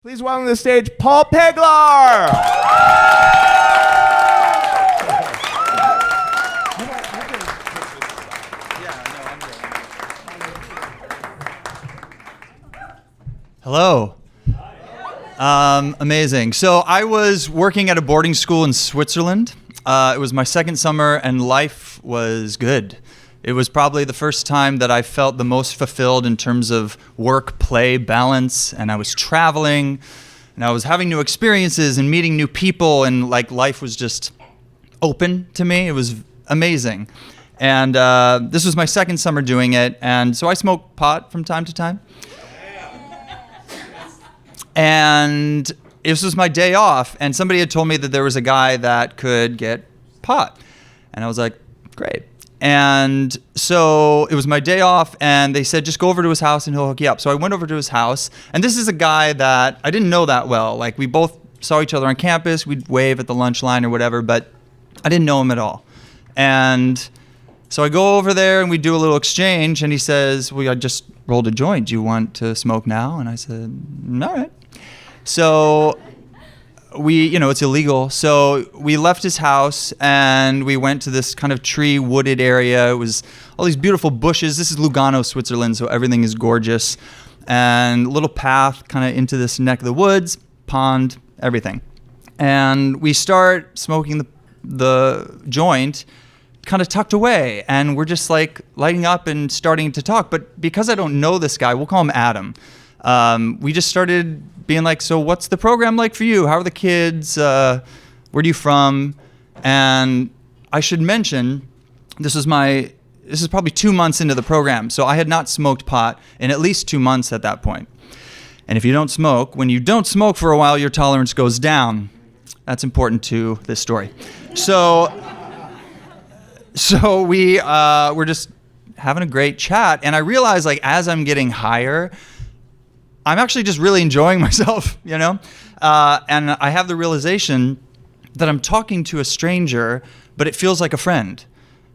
Please welcome to the stage, Paul Peglar! Hello. Amazing. So I was working at a boarding school in Switzerland. It was my second summer and life was good. It was probably the first time that I felt the most fulfilled in terms of work-play balance, and I was traveling, and I was having new experiences and meeting new people, and life was just open to me. It was amazing. And this was my second summer doing it, and so I smoke pot from time to time. And this was my day off, and somebody had told me that there was a guy that could get pot. And I was like, great. And so it was my day off, and they said, just go over to his house and he'll hook you up. So I went over to his house, and this is a guy that I didn't know that well. Like, we both saw each other on campus, we'd wave at the lunch line or whatever, but I didn't know him at all. And so I go over there and we do a little exchange, and he says, well, I just rolled a joint. Do you want to smoke now? And I said, all right. So it's illegal. So we left his house and we went to this kind of tree wooded area. It was all these beautiful bushes. This is Lugano, Switzerland, so everything is gorgeous. And a little path kind of into this neck of the woods, pond, everything. And we start smoking the joint kind of tucked away. And we're just like lighting up and starting to talk. But because I don't know this guy, we'll call him Adam. We just started being like, so what's the program like for you? How are the kids? Where are you from? And I should mention, this is probably 2 months into the program. So I had not smoked pot in at least 2 months at that point. And if you don't smoke, when you don't smoke for a while, your tolerance goes down. That's important to this story. So we're just having a great chat. And I realized, as I'm getting higher, I'm actually just really enjoying myself, And I have the realization that I'm talking to a stranger, but it feels like a friend.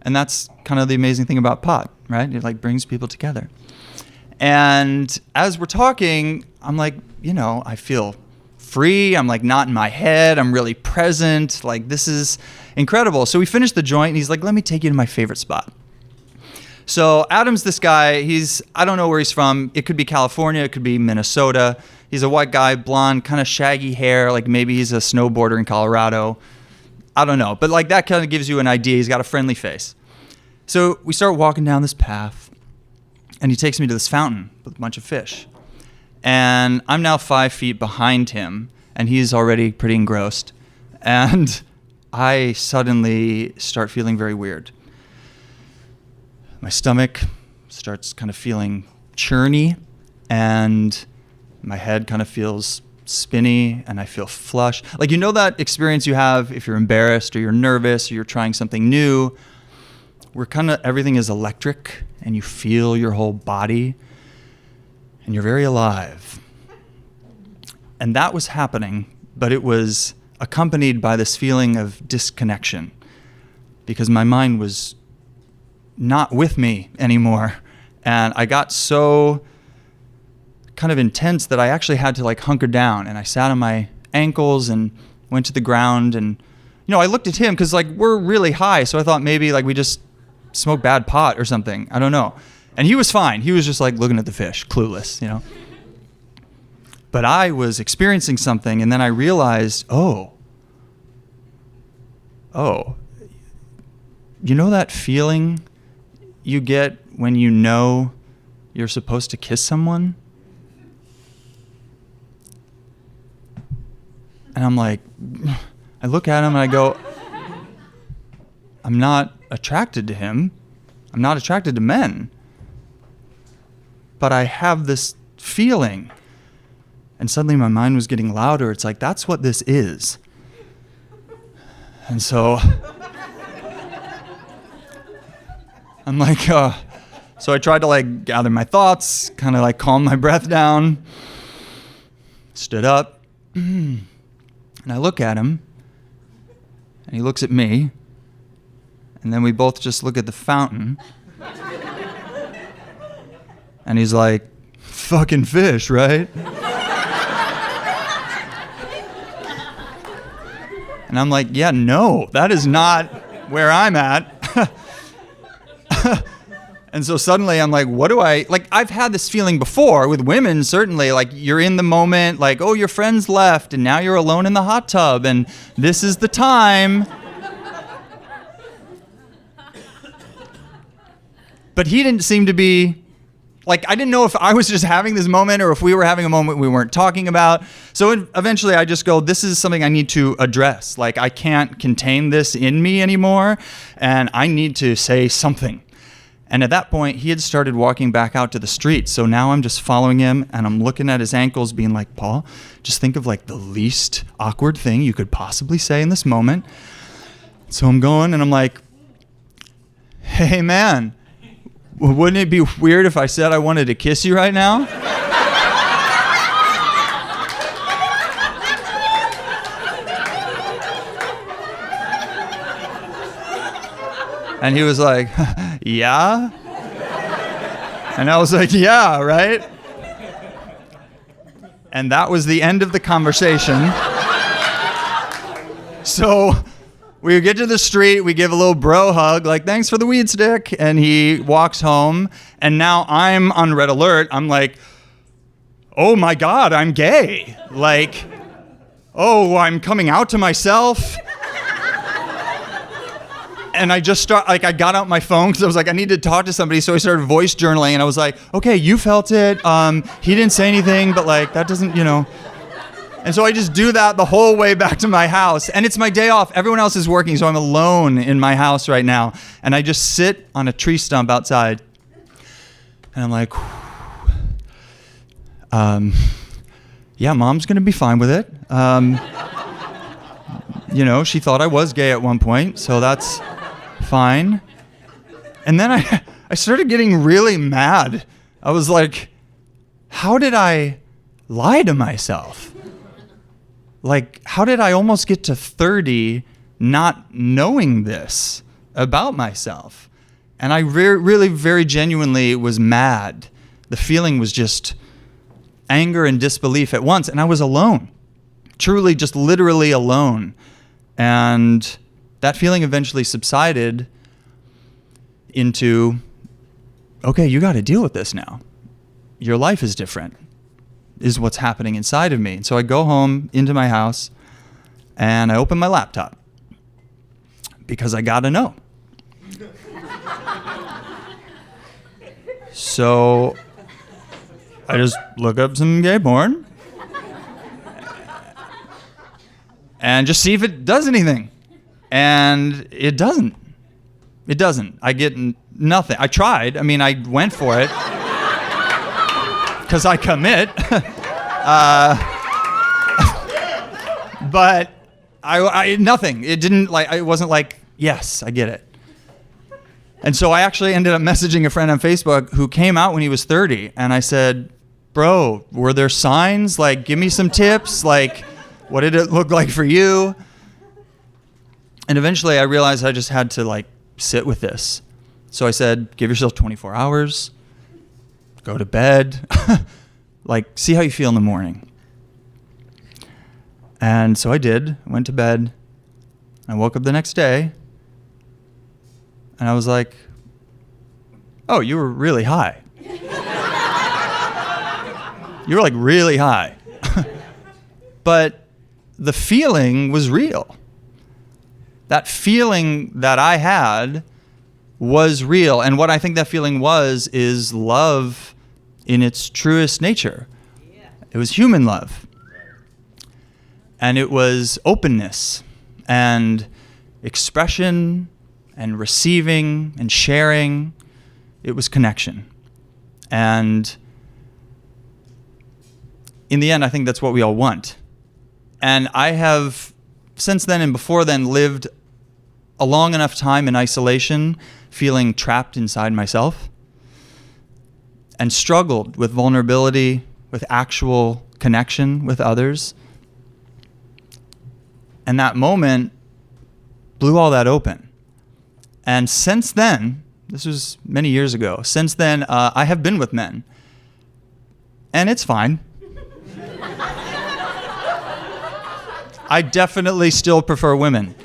And that's kind of the amazing thing about pot, right? It brings people together. And as we're talking, I'm like, I feel free. I'm not in my head. I'm really present. This is incredible. So we finished the joint and he's like, let me take you to my favorite spot. So Adam's this guy, I don't know where he's from. It could be California, it could be Minnesota. He's a white guy, blonde, kind of shaggy hair, maybe he's a snowboarder in Colorado. I don't know, but that kind of gives you an idea. He's got a friendly face. So we start walking down this path, and he takes me to this fountain with a bunch of fish. And I'm now 5 feet behind him, and he's already pretty engrossed. And I suddenly start feeling very weird. My stomach starts kind of feeling churny, and my head kind of feels spinny, and I feel flush. That experience you have if you're embarrassed or you're nervous or you're trying something new, where kind of everything is electric and you feel your whole body and you're very alive. And that was happening, but it was accompanied by this feeling of disconnection because my mind was not with me anymore. And I got so kind of intense that I actually had to hunker down, and I sat on my ankles and went to the ground. And I looked at him because we're really high, so I thought maybe we just smoked bad pot or something. I don't know. And he was fine. He was just looking at the fish, clueless, But I was experiencing something, and then I realized, oh, that feeling you get when you're supposed to kiss someone? And I'm like, I look at him and I go, I'm not attracted to him. I'm not attracted to men. But I have this feeling. And suddenly my mind was getting louder. It's that's what this is. And so I'm so I tried to gather my thoughts, kind of calm my breath down, stood up, and I look at him, and he looks at me, and then we both just look at the fountain, and he's like, fucking fish, right? And I'm like, yeah, no, that is not where I'm at. And so suddenly I'm like, what do I, like, I've had this feeling before with women, certainly, like you're in the moment, like, oh, your friends left and now you're alone in the hot tub and this is the time. But he didn't seem to be, like, I didn't know if I was just having this moment or if we were having a moment we weren't talking about. So eventually I just go, this is something I need to address. Like, I can't contain this in me anymore and I need to say something. And at that point, he had started walking back out to the street. So now I'm just following him and I'm looking at his ankles being like, Paul, just think of like the least awkward thing you could possibly say in this moment. So I'm going and I'm like, hey man, wouldn't it be weird if I said I wanted to kiss you right now? And he was like, yeah? And I was like, yeah, right? And that was the end of the conversation. So we get to the street, we give a little bro hug, like, thanks for the weed stick. And he walks home. And now I'm on red alert. I'm like, oh my God, I'm gay. Like, oh, I'm coming out to myself. And I just I got out my phone because I was like, I need to talk to somebody. So I started voice journaling and I was like, okay, you felt it. He didn't say anything, but like, that doesn't, you know. And so I just do that the whole way back to my house. And it's my day off. Everyone else is working, so I'm alone in my house right now. And I just sit on a tree stump outside. And I'm like, yeah, Mom's going to be fine with it. You know, she thought I was gay at one point, so that's fine. And then I started getting really mad. I was like, how did I lie to myself? Like, how did I almost get to 30 not knowing this about myself? And I really, very genuinely was mad. The feeling was just anger and disbelief at once. And I was alone, truly just literally alone. And that feeling eventually subsided into, okay, you got to deal with this now. Your life is different, is what's happening inside of me. And so I go home into my house and I open my laptop because I got to know. So I just look up some gay porn and just see if it does anything. And it doesn't. It doesn't. I get nothing. I tried. I mean, I went for it because I commit. But I nothing. It didn't like, it wasn't like, yes, I get it. And so I actually ended up messaging a friend on Facebook who came out when he was 30. And I said, bro, were there signs? Like, give me some tips. Like, what did it look like for you? And eventually I realized I just had to like sit with this. So I said, give yourself 24 hours, go to bed, like see how you feel in the morning. And so I did, went to bed. I woke up the next day and I was like, oh, you were really high. You were like really high. But the feeling was real. That feeling that I had was real. And what I think that feeling was is love in its truest nature. Yeah. It was human love. And it was openness and expression and receiving and sharing. It was connection. And in the end, I think that's what we all want. And I have, since then and before then, lived a long enough time in isolation, feeling trapped inside myself, and struggled with vulnerability, with actual connection with others. And that moment blew all that open. And since then, this was many years ago, since then, I have been with men. And it's fine. I definitely still prefer women.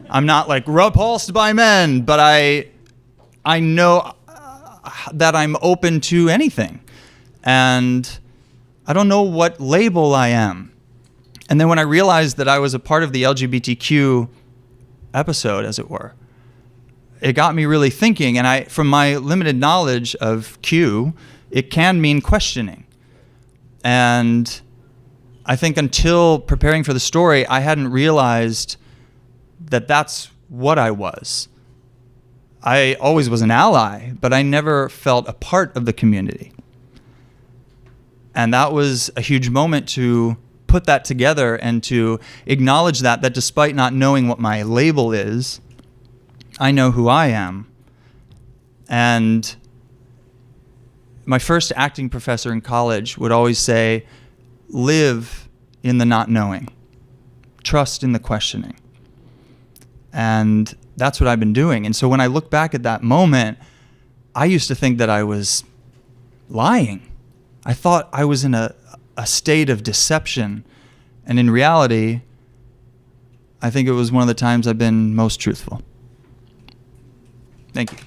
I'm not like repulsed by men, but I know that I'm open to anything. And I don't know what label I am. And then when I realized that I was a part of the LGBTQ episode, as it were, it got me really thinking. And from my limited knowledge of Q, it can mean questioning. And I think until preparing for the story, I hadn't realized that that's what I was. I always was an ally, but I never felt a part of the community. And that was a huge moment to put that together and to acknowledge that despite not knowing what my label is, I know who I am. And my first acting professor in college would always say, live in the not knowing, trust in the questioning. And that's what I've been doing. And so when I look back at that moment, I used to think that I was lying. I thought I was in a state of deception. And in reality, I think it was one of the times I've been most truthful. Thank you.